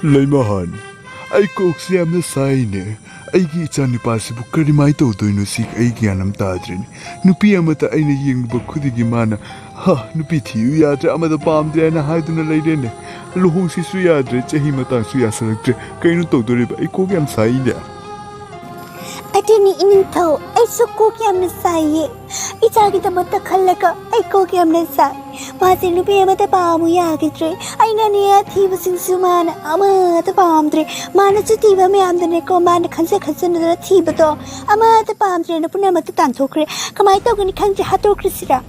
Leimahan, I coax yam the sign. I get on the possible Karimaito doing sick Agianam Tadrin. Nupiamata ain't a young Bakudimana. Ha, Nupiti, you are the Amada Palm there and a hide in the lady. Luhusi Suyadre, Jahimatan Suyaselect, Kaino to river, I cook yam side. I didn't even tell. I so cook yam the side. It's a bit about the Kalaka. I cook yam the side. Masin Lupiama the palm, Yakitri. I know he was in Sumana, Ama the palm tree. Manasutiva me and the Necoman, the consequence of the Tibato. Ama the palm tree and the Punama the Tantokre. Come I talk in the country Hato Crisida.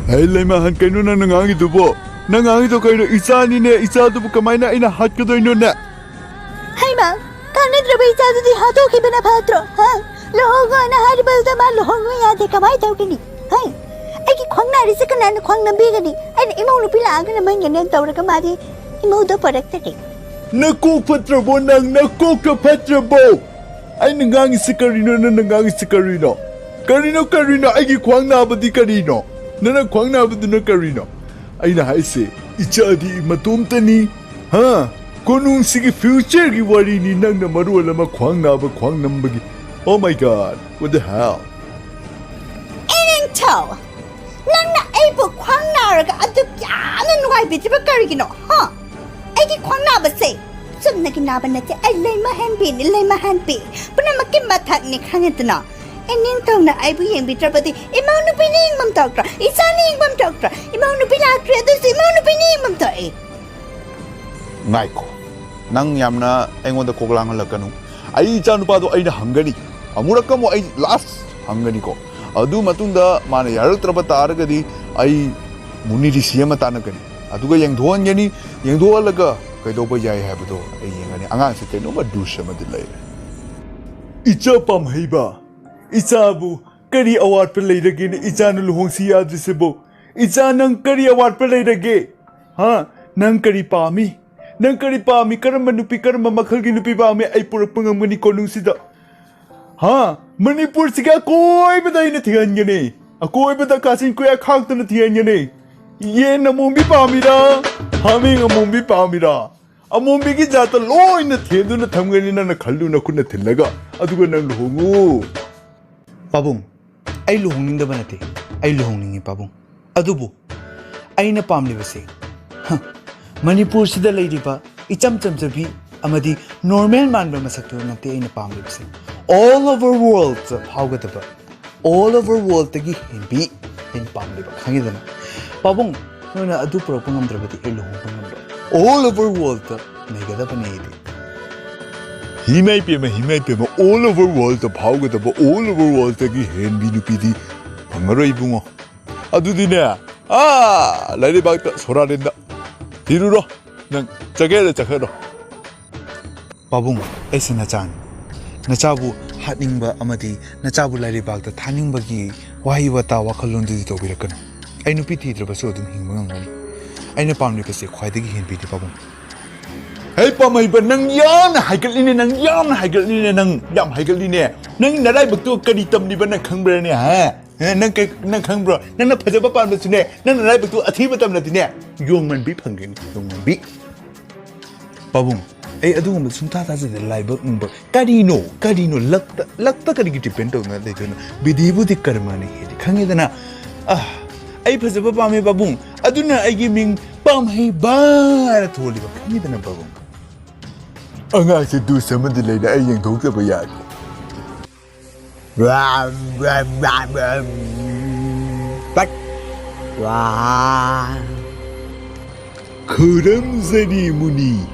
Hey, Lemahan Kanuna Nangangi to bo. Nangangi to Kaino, it's on in there, it's out of Kamina in a hot good in your neck. Hey, ma, can't it be out of the Hato keep in a patro? Huh? Logo and a hard the man, Lohoya, the Kamai talking. Hey. I get Kwanga is a can and Kwanga bigany, and Imopila and a man and Torakamadi, Imodo protected. No cook Petrobonang, no cook a Petrobo. I Nangang Sicarino, Nangang Sicarino. Carino, I get Kwanga but the Carino. Nana Kwanga but the Carino. I know I say, it's a di Matumtani, huh? Konung Sigi future, you worry in Nanga Marula Kwanga, but Kwang Bagi. Oh my god, what the hell? And tell. Nana able Kwanga at the Yan and why bit of a carrigino, huh? I get Kwanga say. Some Naginabanaty, I lay my hand pin, lay my hand pin, but I'm a Kimba technique hangitana. And in town, I be in Bitrapati, Imount of Pinning doctor, it's an England doctor, Imount of Pilatra, there's Imount of Pinning. Naiko Nang Yamna, and on the Kolang Lacanu. I eat Janupado, I Hungary. Amurakamo, I last Hungary. Adu Matunda, Manayar Trabataragadi, I Muniti Siamatanagani. Aduga Yang Duan Yeni, Yang Dualaga, Kadoba Yai Habito, a Yang Angan, no but do Shama delay. It's a Pam Heba. It's Abu, Kari award played again, it's an Luhonsia disable. It's an Nankari award played again. Huh? Nankari Pami. Nankari Pami, Karamanupi Karama Makalginupi Bami, I put a Pungamani Konusida. Huh? Manipuri Siga Koi, but I in a Tianyane. A koi but a cousin Quack Hawk on the Tianyane. Yen a Mumbi Pamida, humming a Mumbi Pamida. A Mumbi is at the law in the Tian, the Tangan and a Kaluna Kunatilaga. Adugan Lungu. Pabung, I luhung the banate, I luhung in Pabung. Adubu, I in a palm liver say. Manipur si the lady ba, Hijam Tamsabi, Amadi, normal man by Masatu Nate in a palm liver say. All over world, how good the all over world the be in palm liver. Hangidana. Pabung, no, I do propon the luhung. All over world, Negada Panadi. He may be all over world of how good all over world the hen be nupidi. Pangaray bungo. Adudina. Ah, Lady Bagta Soradinda. Tiruro, Nang Jagera Jacero. Pabung, Esinachan. Nachabu, Hatningba Amadi, Nachabu Lady Bagta, Taningbagi, Wahiwata Wakalundi to Virakan. I know pity the Basodum Hingman. I know Palm Lipa say quite the hin pity Pabung. Hey, Pamay, but Nang Yan, Higelin and Yam Higelin and Yam Higelin. Nang that I but to Kaditam Nibana Cumbrania, eh? Nankambra, Nana Pajapa Today, none I but to a Tibatam Latina. Young man be punkin, young man be. Pabung, I do with some tatas at the live number. Cadino, luck the Kadiki on that they don't be the Buddhi Karamani, Kangidana. Ah, I Pajapa me Babung. I do not I give me Pam Hey Bar told you, Kangidana Babung. I should do some of the lady I ain't talked about yet. But Kuram Zani Muni.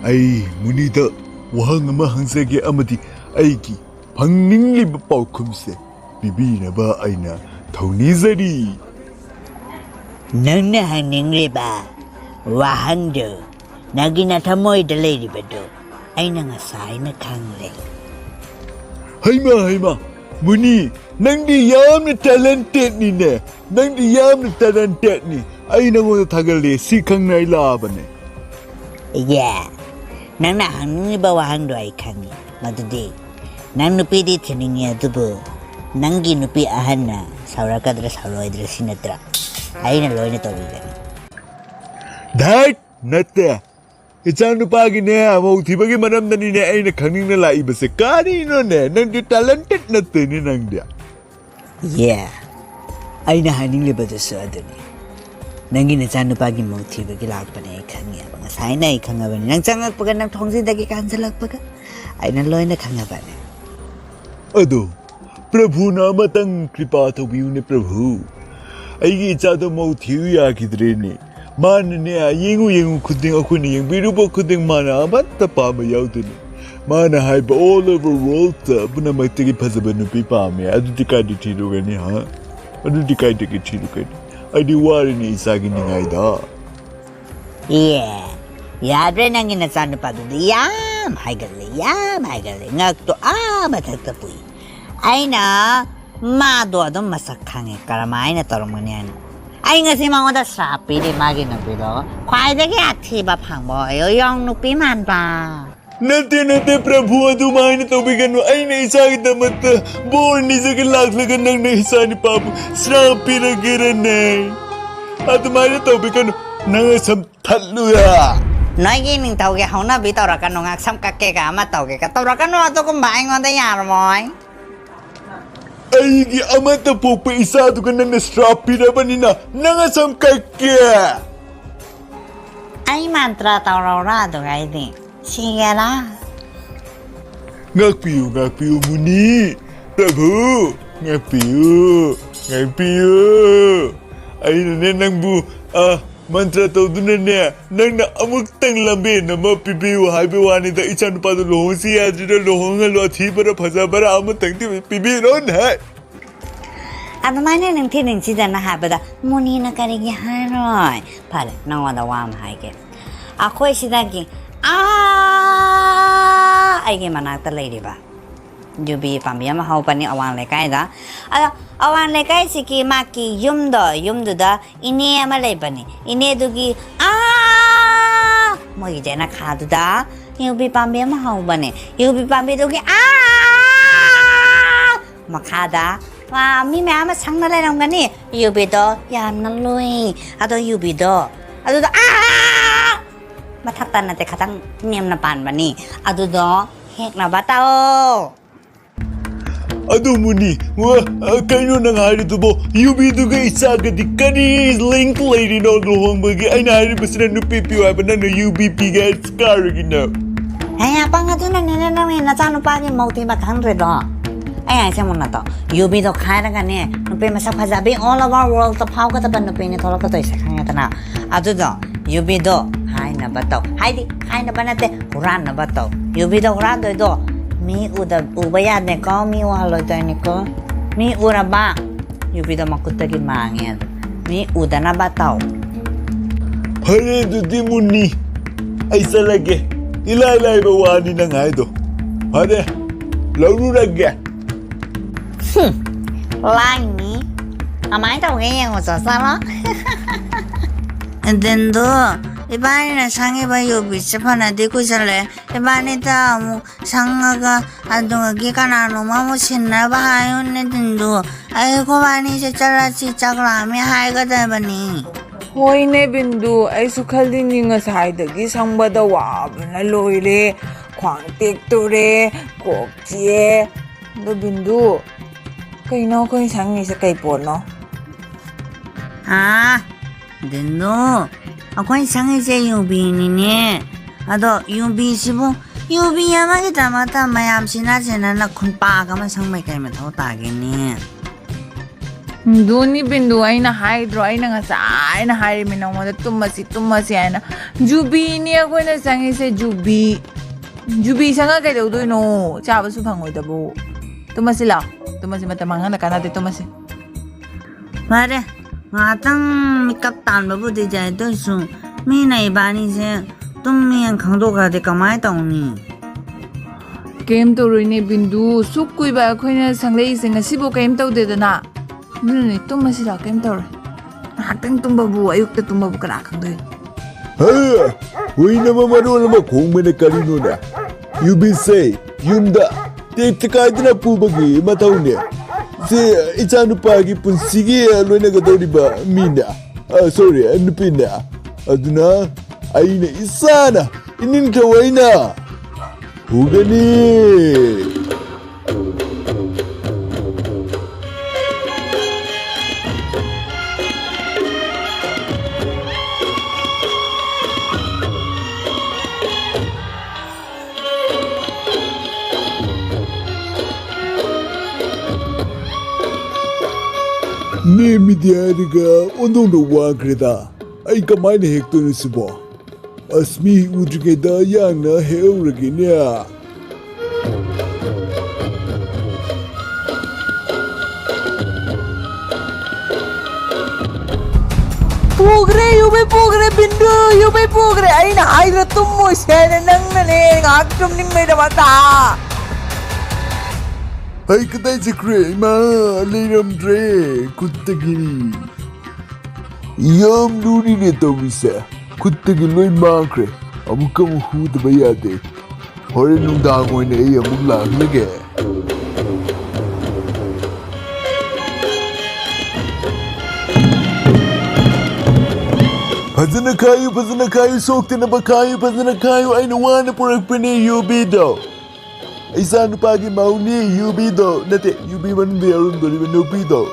I Munita Wahanga Hansagi Amati Aiki Pangling Paukumse Bibina Ba Aina Tony Zadi Nana hanging riba Wahando Nagina Tamoy the lady bedo Aina nga sign a kangle. Haima Muni Nandi Yam talented ni ne Nandi Yam talented ni Aina mo Tagale Sikang Nailabane. Yeah. Nang hanging riba wahando ay kangi. Madudi. Nang nupidi tininga dubo. Nangi nupi ahana. Saurakadra sauroidra sinatra. Aina loy na tawigani. That not there. ꯏꯆꯥꯅꯨꯄꯥꯒꯤꯅꯦ ꯃꯧꯊꯤꯕꯒꯤ ꯃꯔꯝꯗꯅꯤꯅꯦ ꯑꯩꯅ ꯈꯪꯅꯤꯡꯅ ꯂꯥꯛꯏꯕꯁꯦ ꯀꯔꯤꯅꯣꯅꯦ ꯅꯪꯗꯤ talented ꯅꯠꯇꯦꯅꯦ ꯅꯪꯗꯤ Yeah. ꯑꯩꯅ ꯍꯥꯏꯅꯤꯡꯂꯤꯕꯗꯨꯁꯨ ꯑꯗꯨꯅꯤ ꯅꯪꯒꯤ ꯅꯆꯥꯅꯨꯄꯥꯒꯤ ꯃꯧ ꯊꯤꯕꯒꯤ ꯂꯥꯛꯄꯅꯦ ꯑꯩ ꯈꯪꯉꯦꯕ ꯉꯁꯥꯏꯅ ꯑꯩ ꯈꯪꯉꯕꯅꯤ ꯅꯪ ꯆꯪꯉꯛꯄꯒ ꯅꯪ ꯊꯣꯡꯖꯤꯟꯗꯒꯤ ꯀꯥꯟꯁꯤꯜꯂꯛꯄꯒ ꯑꯩꯅ ꯂꯣꯏꯅ ꯈꯪꯉꯕꯅꯦ ꯑꯗꯣ ꯄ꯭ꯔꯚꯨꯅ ꯑꯃꯇꯪ ꯀ꯭ꯔꯤꯄꯥ ꯇꯧꯕꯤꯌꯨꯅꯦ ꯄ꯭ꯔꯚꯨ ꯑꯩꯒꯤ ꯏꯆꯥꯗꯣ ꯃꯧ ꯊꯤꯌꯨ ꯌꯥꯈꯤꯗ꯭ꯔꯦꯅꯦ ꯃꯥꯅꯅꯦ ꯌꯦꯡꯉꯨ ꯈꯨꯗꯤꯡ ꯑꯩꯈꯣꯏꯅ ꯌꯦꯡꯕꯤꯔꯨꯕ ꯈꯨꯗꯤꯡ ꯃꯥꯅ ꯑꯃꯠꯇ ꯄꯥꯝꯕ ꯌꯥꯎꯗꯦꯅꯦ ꯃꯥꯅ ꯍꯥꯏꯕ ꯑꯣꯜ ꯑꯣꯚꯔ ꯋꯥꯔꯜꯗ ꯄꯨꯝꯅꯃꯛꯇꯒꯤ ꯐꯖꯕ ꯅꯨꯄꯤ ꯄꯥꯝꯃꯦ ꯑꯗꯨꯗꯤ ꯀꯥꯏꯗ ꯊꯤꯔꯨꯒꯅꯤ ꯍꯥ ꯑꯗꯨꯗꯤ ꯀꯥꯏꯗꯒꯤ ꯊꯤꯔꯨꯒꯅꯤ ꯑꯩꯗꯤ ꯋꯥꯔꯤꯅꯤ ꯏꯆꯥꯒꯤ ꯅꯤꯡꯉꯥꯏꯗ ꯌꯥꯗ꯭ꯔꯦ ꯅꯪꯒꯤ ꯅꯆꯥꯅꯨꯄꯥꯗꯨꯗꯤ ꯌꯥꯝ ꯍꯥꯏꯒꯠꯂꯦ ꯉꯛꯇꯣ ꯃꯊꯛꯇ ꯄꯨꯏ ꯑꯩꯅ 마도 어떤 마삭하니 까라마이나 떨어머니안 아잉가 시망어다 샤피리 마기는 비도 과이되게 아티바 방모요 영룩비만 봐 नते प्रभु अदुमाइन तोबिगनु आइने इसागी दमत बोर्नी जगे लागलगन नंगने हिसानी पापु श्राप पिरगिरने अदुमाइन तोबिगनु नंग सम थल्लुया नोइगी निंग तौगे हौना बि तौरकनु ngak sam kakkega ama tauge ka tौरकनु अतोको माइङोदा यारमोय आइगी अमत पोपे इसादुगन नंग श्राप पिरबनिना नंग सम कक्के आई mantra तौरौरा दुगाइदि सिगेला ngakpiu muni prabhu ngakpiu aina nangbu mantra tawduna ne nangna amuktang lambe nama pibiu haibe wani da ichan padu lohonsi ajira lohonga lo thibara phajabara amutang ti pibiron hai adamane ningthi ningsidana habada muni na karigi haroi phale nangwada wam haige akhoi sidagi 아이게 만났다 레이리바 유비 밤이야 하우바니 아완 레카이다 아완 레카이 시키 마키 юм도다 이네야마 레이바니 이네두기 뭐 이제나 카드다 유비 밤이야 하우바니 유비 밤이두기 마카다 와 미메 아마 상나래랑 가니 유비도 얌날로이 아도 유비도 아도도 mathaktan nate khatang niam na pan bani adudo hek na batao adu muni wa kaino nang hari dubo yubi duga isaga dikani link lady no lohong bagi aina hari basna nu pipi wa bana no UBP ga scar gino aya panga tu na na chanu pa ni mauti ba khang re do aya se mon na to yubi do khai ra ga ne nu pe masak phaja be all over world to phau ka ta ban nu pe ni thol ka to se khang ya ta na adu do yubi do hai na batao hai na banate huran na batao yubi do huran do mi ubaya ne ko mi wa lo ta ni ko mi ura ba yubi do makutta gi mangel mi udana batao hare du dimuni aisa lage ilai ba wani na ngai do hare lauru lage lai ni amai tao ge yang sa sa lo and then do 이번에는 상해봐 요비 스파나 되고 살래 이번에다 뭐 상하가 안동아 기가나 너무 신나 봐요 내든도 아이고 많이 잘라지 작라미 하이가 되버니 호이네 빈두 아이수 칼리닝아 사이드기 상바다 와브나 로이레 광택도레 꼭지에 너 빈두 그이너 그이 상에서 그이 보노 덴도 아ኳ이 상해제 유비니네 아도 유비시보 유비야마게 담았다 마얌시나 제나나 쿤빠가만 상마이 까이면 더 따겠네 Duni bindu aina haidro aina ngasa aina hari mina mo tumasi aina jubi ni ako na sangi se jubi sanga kay daw doy no chaba su phangoy dabo tumasi matamang na kanate tumasi Mare ngatang makeup tan babu de jai to su mi nai bani se tum mi ang khang do ga de kamai tauni game to rine bindu suk kui ba khoina sanglei singa sibo game to de dana nune tumasi la game to hatang tumbabu ayukta tumbabu kana khang doy ha hoina mamaru lama khongmene karino na you be say yumda tektikadina pubagi mataune se ichanu pagi punsigi loina gadori ba mina sorry nupina aduna aina isana Ininthau aina hugani. Ne midyariga ondong wagreda ai kamaina hekto nisibo asmi udrigeda yangna heuragine Pugre, pugre, bindu, pugre. Ay na hydra tummo siya nang nane ngaktum ning may damata. ai kadai chakre ma leiram dre kuttagiri yam nuni ne tawisa kuttagi loi mangkre amukam hudba yade hore nungdang oine ai amuk laklage fazana kayu sokte na bakayu fazana kayu aina wana purakpane yubido isa nupagi mauni yubido nate yubi man bearun dori nubido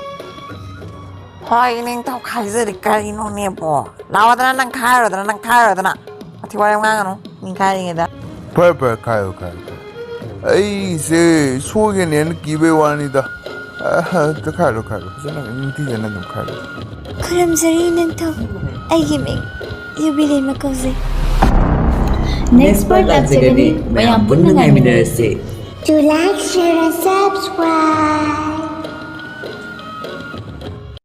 Hoy ning tau khai zari kari no ne po. Lawadana nang khai rodana nang khai rodana. Ati wala nga no. Ning khai ning da. pa kayo ai se soge ne kibe wani da ta kayo sana inti jana dum kayo Kuramzari nang tau. Ay giming. Yubileima kauze. Next part at Sagani, mayam pun na ngay minarasi. To like, share, and subscribe.